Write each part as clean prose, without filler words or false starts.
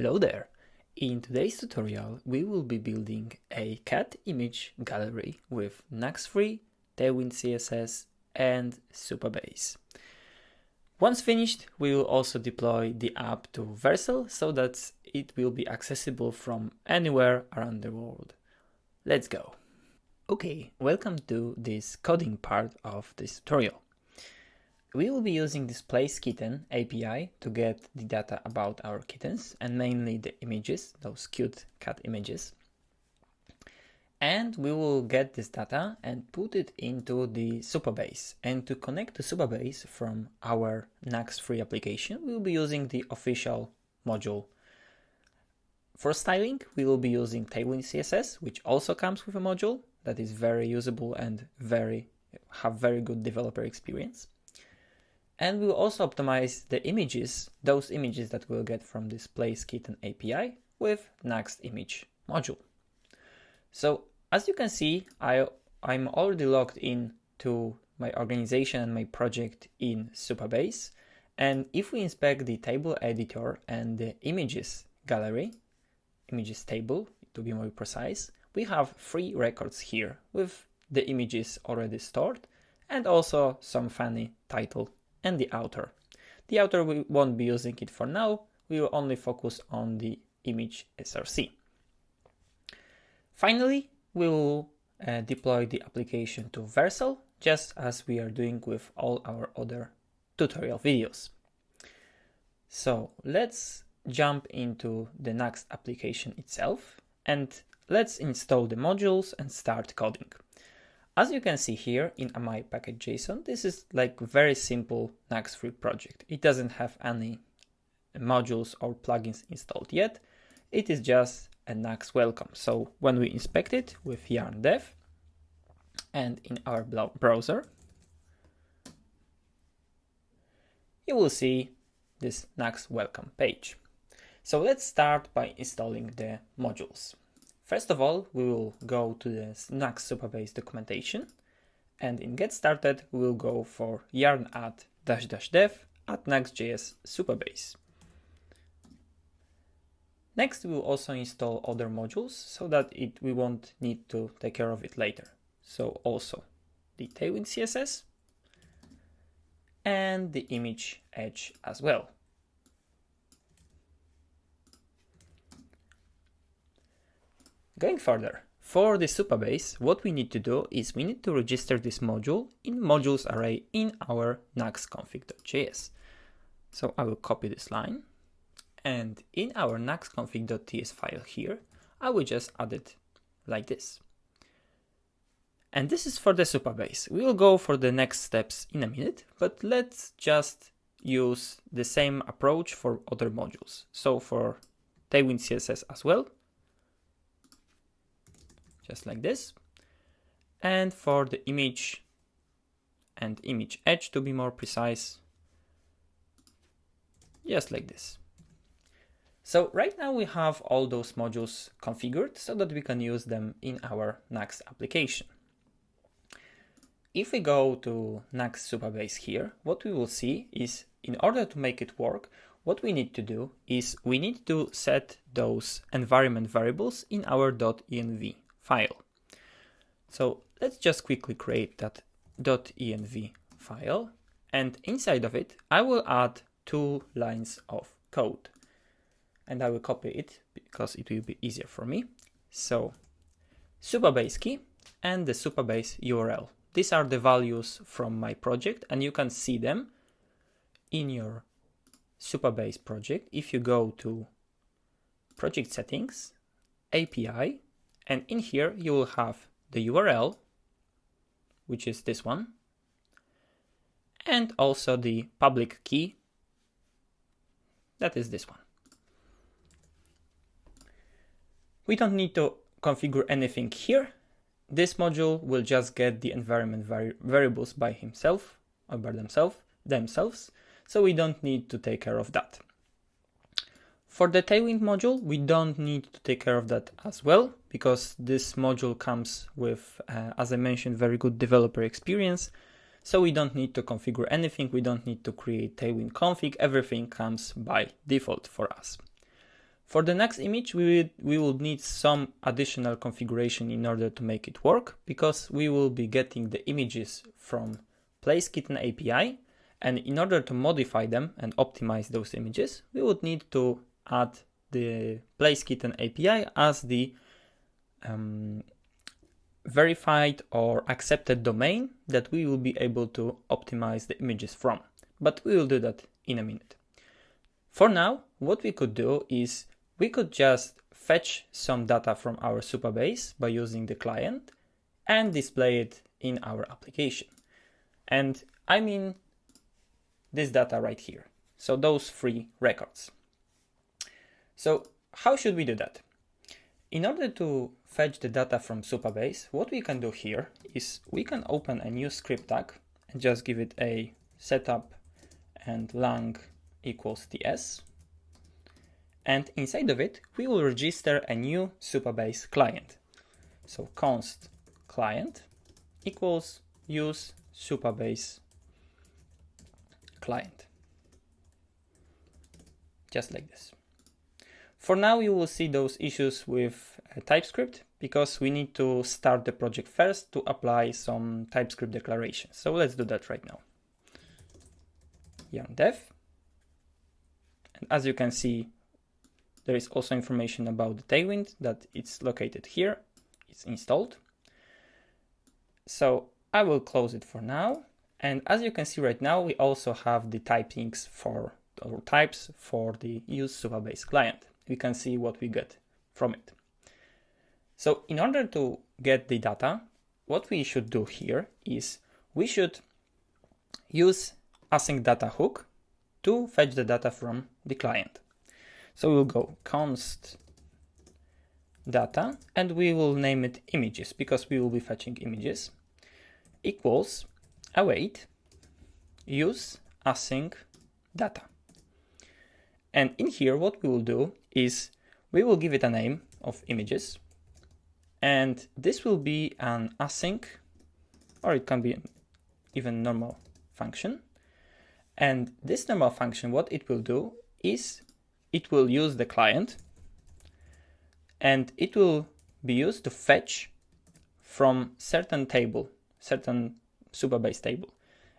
Hello there! In today's tutorial, we will be building a CatImage gallery with Nuxt, TailwindCSS, and Supabase. Once finished, we will also deploy the app to Vercel so that it will be accessible from anywhere around the world. Let's go! Okay, welcome to this coding part of this tutorial. We will be using this placeKitten API to get the data about our kittens and mainly the images, those cute cat images. And we will get this data and put it into the Supabase. And to connect to Supabase from our Nuxt application, we will be using the official module. For styling, we will be using TailwindCSS, which also comes with a module that is very usable and have very good developer experience. And we will also optimize the images, those images that we'll get from this placeKitten API with NuxtImg module. So as you can see, I'm already logged in to my organization and my project in Supabase. And if we inspect the table editor and the images gallery, images table to be more precise, we have 3 records here with the images already stored and also some funny title and the author. The author, we won't be using it for now. We will only focus on the image src. Finally, we will deploy the application to Vercel, just as we are doing with all our other tutorial videos. So let's jump into the Nuxt application itself and let's install the modules and start coding. As you can see here in my package.json, this is like very simple Nuxt project. It doesn't have any modules or plugins installed yet. It is just a Nuxt welcome. So when we inspect it with yarn dev and in our browser, you will see this Nuxt welcome page. So let's start by installing the modules. First of all, we will go to the Nuxt Supabase documentation, and in get started, we will go for yarn add --dev at Nuxt.js Supabase. Next, we will also install other modules so that we won't need to take care of it later. So also the Tailwind CSS and the image edge as well. Going further, for the Supabase, what we need to do is we need to register this module in modules array in our nuxtconfig.js. So I will copy this line, and in our nuxtconfig.ts file here, I will just add it like this. And this is for the Supabase. We will go for the next steps in a minute, but let's just use the same approach for other modules. So for Tailwind CSS as well, just like this. And for the image and image edge, to be more precise, just like this. So right now we have all those modules configured so that we can use them in our Nuxt application. If we go to Nuxt Supabase here, what we will see is in order to make it work, what we need to do is we need to set those environment variables in our .env file. So let's just quickly create that .env file, and inside of it I will add 2 lines of code, and I will copy it because it will be easier for me. So Supabase key and the Supabase URL. These are the values from my project, and you can see them in your Supabase project if you go to project settings, API, and in here you will have the URL, which is this one, and also the public key, that is this one. We don't need to configure anything here. This module will just get the environment variables by himself or by themselves, so we don't need to take care of that. For the Tailwind module, we don't need to take care of that as well, because this module comes with, as I mentioned, very good developer experience. So we don't need to configure anything. We don't need to create Tailwind config. Everything comes by default for us. For the next image, we will need some additional configuration in order to make it work, because we will be getting the images from PlaceKitten API, and in order to modify them and optimize those images, we would need to add the PlaceKitten API as the verified or accepted domain that we will be able to optimize the images from. But we will do that in a minute. For now, what we could do is we could just fetch some data from our Supabase by using the client and display it in our application. And I mean this data right here. So those 3 records. So how should we do that? In order to fetch the data from Supabase, what we can do here is we can open a new script tag and just give it a setup and lang equals ts. And inside of it, we will register a new Supabase client. So const client equals use Supabase client. Just like this. For now, you will see those issues with TypeScript because we need to start the project first to apply some TypeScript declarations. So let's do that right now. Yarn dev. And as you can see, there is also information about the Tailwind that it's located here. It's installed. So I will close it for now. And as you can see right now, we also have the typings for or types for the use Supabase client. We can see what we get from it. So in order to get the data, what we should do here is we should use async data hook to fetch the data from the client. So we'll go const data and we will name it images because we will be fetching images equals await use async data. And in here, what we will do is we will give it a name of images. And this will be an async, or it can be an even normal function. And this normal function, what it will do is it will use the client and it will be used to fetch from certain table, certain Supabase table.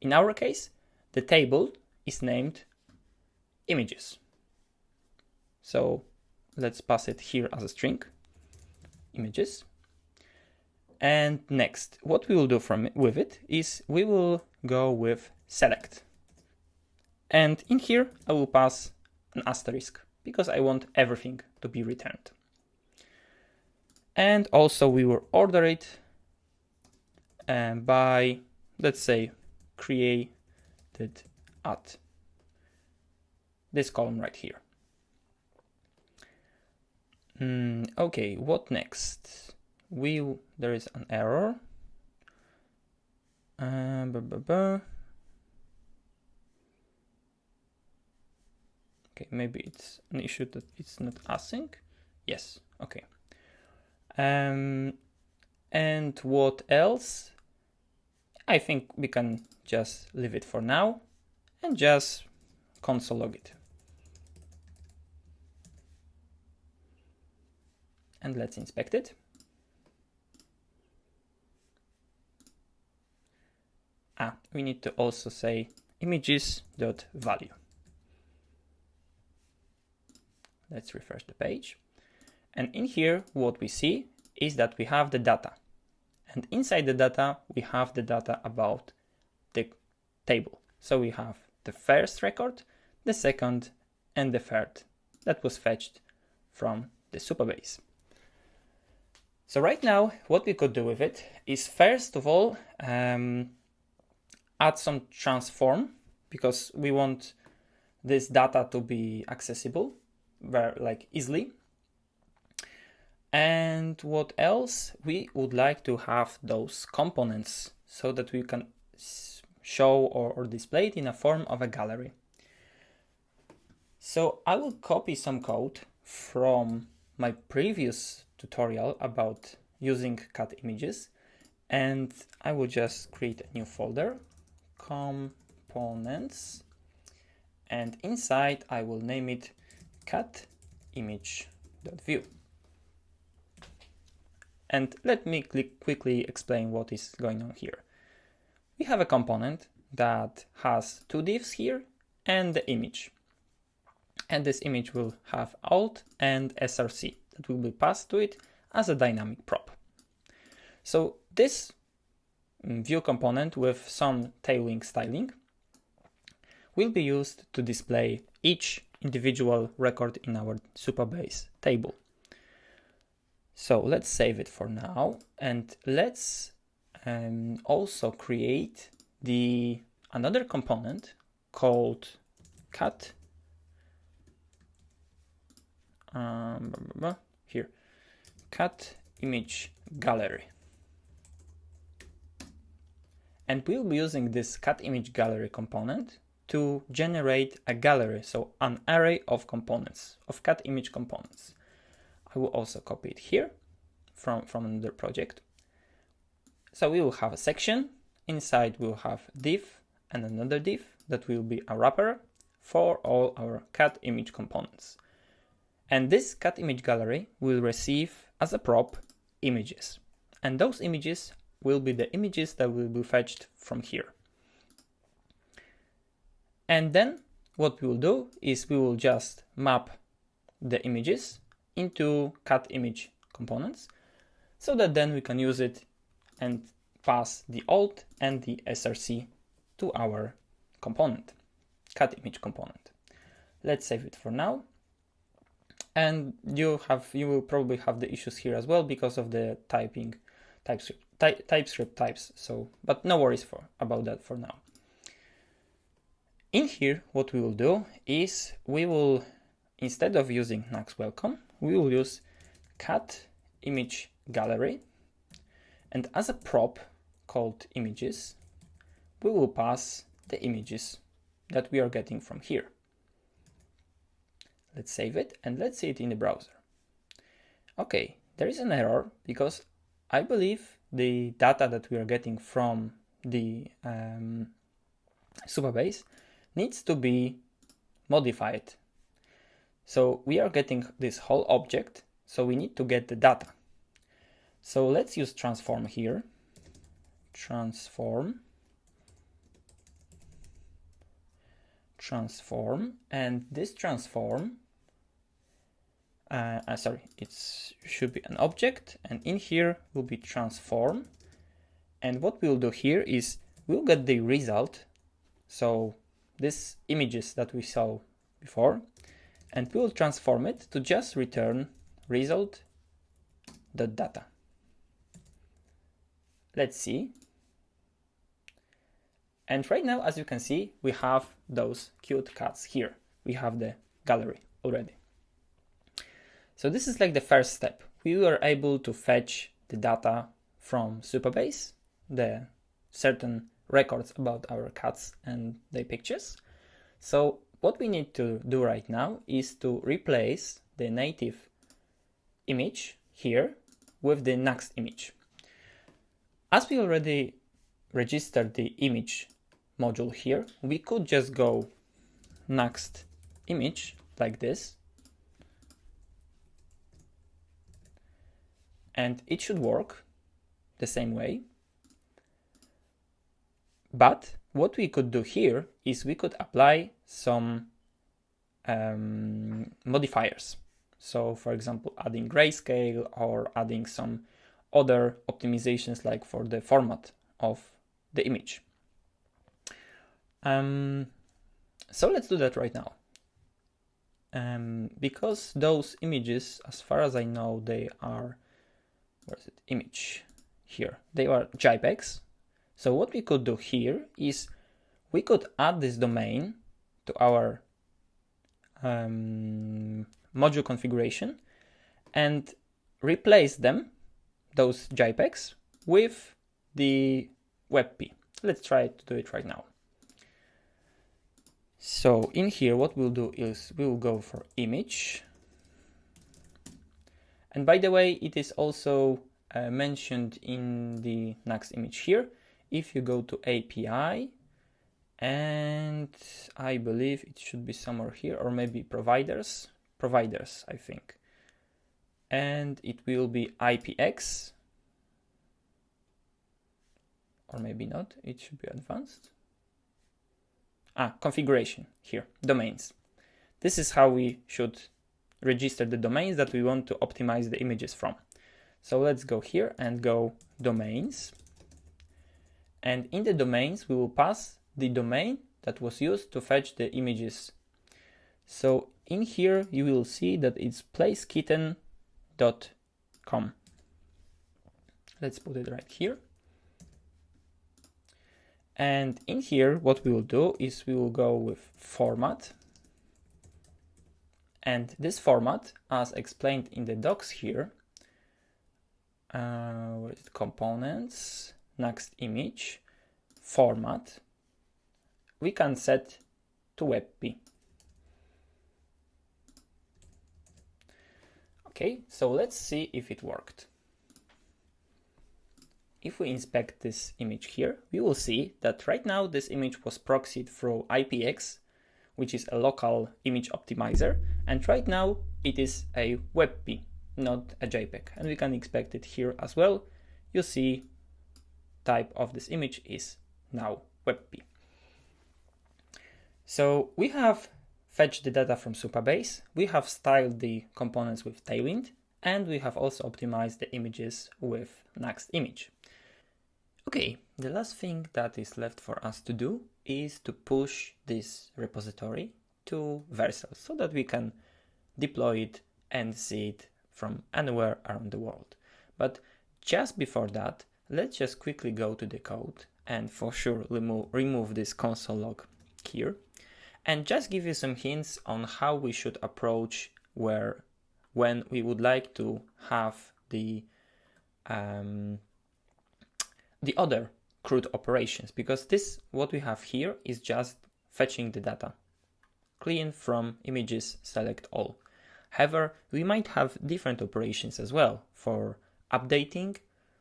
In our case, the table is named images. So let's pass it here as a string, images. And next, what we will do with it is we will go with select. And in here, I will pass an asterisk because I want everything to be returned. And also we will order it by, let's say, created at this column right here. Okay, what next? There is an error. Okay, maybe it's an issue that it's not async. Yes, okay. And what else? I think we can just leave it for now and just console log it. And let's inspect it. We need to also say images.value. Let's refresh the page. And in here, what we see is that we have the data. And inside the data, we have the data about the table. So we have the first record, the second, and the third that was fetched from the Supabase. So right now, what we could do with it is first of all, add some transform because we want this data to be accessible easily. And what else? We would like to have those components so that we can show or display it in a form of a gallery. So I will copy some code from my previous tutorial about using CatImages, and I will just create a new folder, components, and inside I will name it CatImage CatImage.view. And let me quickly explain what is going on here. We have a component that has two divs here and the image. And this image will have alt and src that will be passed to it as a dynamic prop. So this view component with some Tailwind styling will be used to display each individual record in our Supabase table. So let's save it for now, and let's also create another component called CatImageGallery. And we'll be using this CatImageGallery component to generate a gallery, so an array of components, of CatImage components. I will also copy it here from another project. So we will have a section. Inside we'll have div and another div that will be a wrapper for all our CatImage components. And this CatImageGallery will receive as a prop images. And those images will be the images that will be fetched from here. And then what we will do is we will just map the images into CatImage components so that then we can use it and pass the alt and the src to our component, CatImage component. Let's save it for now. And you will probably have the issues here as well because of the TypeScript types. So, but no worries about that for now. In here, what we will do is we will, instead of using Nuxt welcome, we will use CatImageGallery, and as a prop called images, we will pass the images that we are getting from here. Let's save it and let's see it in the browser. Okay, there is an error because I believe the data that we are getting from the Supabase needs to be modified. So we are getting this whole object, so we need to get the data. So let's use transform here. Transform, and this transform, it should be an object, and in here will be transform. And what we'll do here is we'll get the result. So these images that we saw before, and we'll transform it to just return result.data. Let's see. And right now, as you can see, we have those cute cats here. We have the gallery already. So this is like the first step. We were able to fetch the data from Supabase, the certain records about our cats and their pictures. So what we need to do right now is to replace the native image here with the Nuxt image. As we already registered the image module here, we could just go NuxtImg like this, and it should work the same way. But what we could do here is we could apply some modifiers. So for example, adding grayscale or adding some other optimizations like for the format of the image. So let's do that right now. Because those images, as far as I know, they are, where is it? Image here. They are JPEGs. So what we could do here is we could add this domain to our module configuration and replace them, those JPEGs, with the WebP. Let's try to do it right now. So in here, what we'll do is we will go for image. And by the way, it is also mentioned in the Nuxt image here. If you go to API, and I believe it should be somewhere here, or maybe providers, providers, I think. And it will be IPX, or maybe not, it should be advanced. Configuration here, domains. This is how we should register the domains that we want to optimize the images from. So let's go here and go domains. And in the domains, we will pass the domain that was used to fetch the images. So in here, you will see that it's placekitten.com. Let's put it right here. And in here, what we will do is we will go with format. And this format, as explained in the docs here, what is it? Components, NuxtImg, format, we can set to WebP. Okay, so let's see if it worked. If we inspect this image here, we will see that right now this image was proxied through IPX, which is a local image optimizer, and right now it is a WebP, not a JPEG, and we can expect it here as well. You see type of this image is now WebP. So we have fetched the data from Supabase, we have styled the components with Tailwind, and we have also optimized the images with NuxtImg. Okay, the last thing that is left for us to do is to push this repository to Vercel so that we can deploy it and see it from anywhere around the world. But just before that, let's just quickly go to the code and for sure remove this console log here and just give you some hints on how we should approach when we would like to have the other CRUD operations, because what we have here is just fetching the data clean from images, select all. However, we might have different operations as well for updating,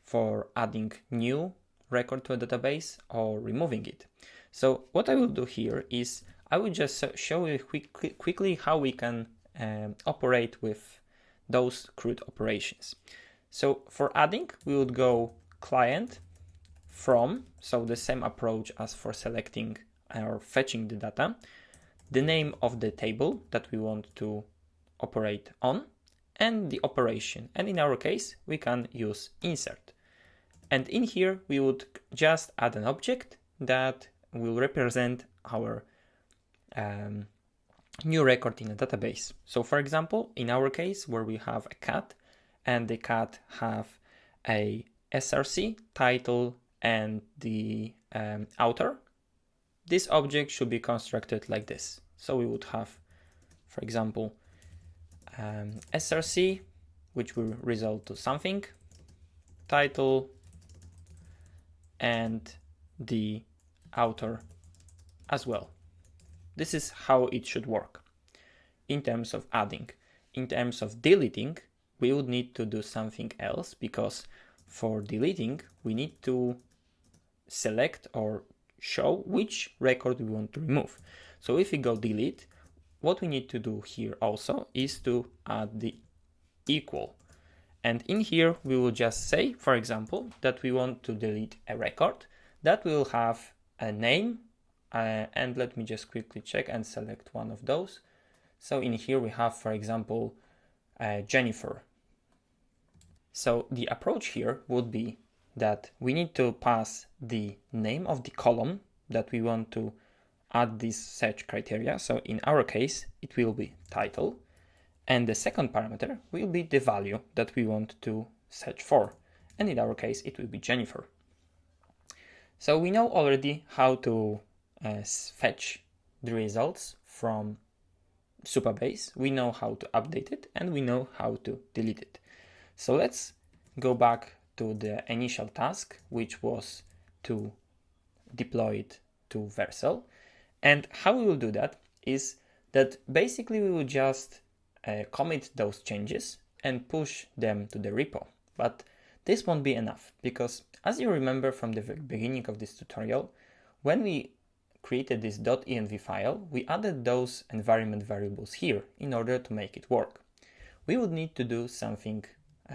for adding new record to a database or removing it. So what I will do here is I will just show you quickly how we can operate with those CRUD operations. So for adding, we would go client from, so the same approach as for selecting or fetching the data, the name of the table that we want to operate on, and the operation. And in our case, we can use insert. And in here, we would just add an object that will represent our new record in a database. So for example, in our case, where we have a cat and the cat have a src, title, and the author, this object should be constructed like this. So we would have, for example, src, which will result to something, title, and the author as well. This is how it should work in terms of adding. In terms of deleting, we would need to do something else, because for deleting, we need to select or show which record we want to remove. So if we go delete, what we need to do here also is to add the equal. And in here, we will just say, for example, that we want to delete a record that will have a name. And let me just quickly check and select one of those. So in here we have, for example, Jennifer. So the approach here would be that we need to pass the name of the column that we want to add this search criteria. So in our case, it will be title. And the second parameter will be the value that we want to search for. And in our case, it will be Jennifer. So we know already how to fetch the results from Supabase. We know how to update it, and we know how to delete it. So let's go back to the initial task, which was to deploy it to Vercel. And how we will do that is that basically we will just commit those changes and push them to the repo. But this won't be enough, because as you remember from the beginning of this tutorial, when we created this .env file, we added those environment variables here in order to make it work. We would need to do something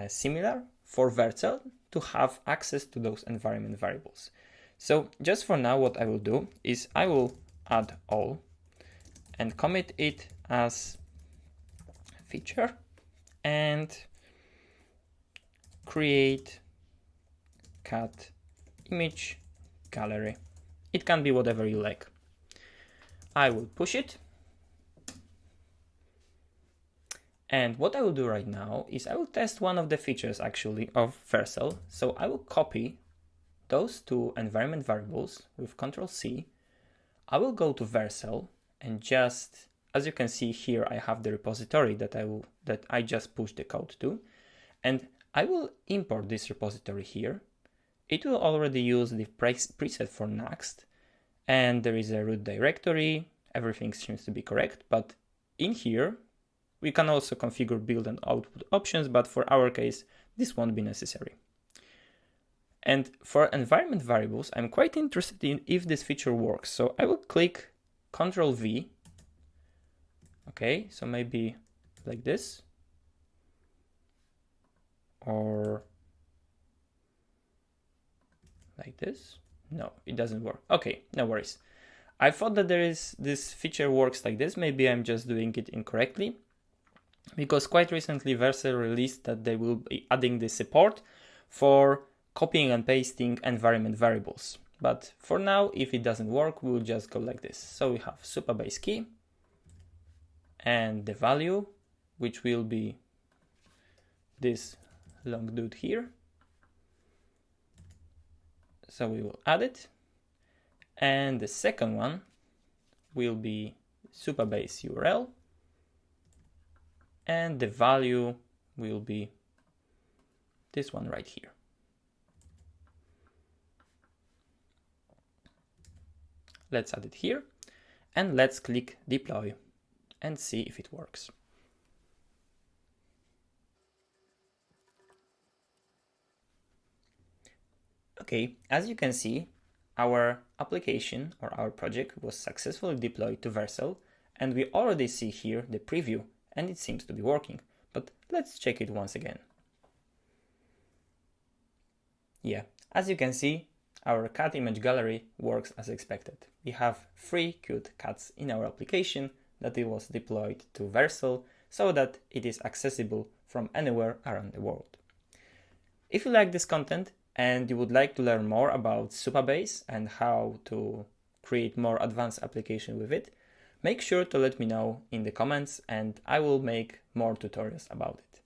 similar for Vercel to have access to those environment variables. So just for now, what I will do is I will add all and commit it as feature and create CatImageGallery. It can be whatever you like. I will push it. And what I will do right now is I will test one of the features actually of Vercel. So I will copy those two environment variables with Ctrl+C. I will go to Vercel and just, as you can see here, I have the repository that I just pushed the code to, and I will import this repository here. It will already use the preset for Nuxt, and there is a root directory. Everything seems to be correct, but in here we can also configure build and output options, but for our case, this won't be necessary. And for environment variables, I'm quite interested in if this feature works. So I will click Ctrl+V. Okay, so maybe like this. Or like this. No, it doesn't work. Okay, no worries. I thought that this feature works like this. Maybe I'm just doing it incorrectly, because quite recently Vercel released that they will be adding the support for copying and pasting environment variables. But for now, if it doesn't work, we'll just go like this. So we have Supabase key and the value, which will be this long dude here. So we will add it. And the second one will be Supabase URL. And the value will be this one right here. Let's add it here and let's click deploy and see if it works. Okay, as you can see, our application or our project was successfully deployed to Vercel, and we already see here the preview and it seems to be working, but let's check it once again. Yeah, as you can see, our cat image gallery works as expected. We have 3 cute cats in our application that it was deployed to Vercel so that it is accessible from anywhere around the world. If you like this content and you would like to learn more about Supabase and how to create more advanced application with it, make sure to let me know in the comments and I will make more tutorials about it.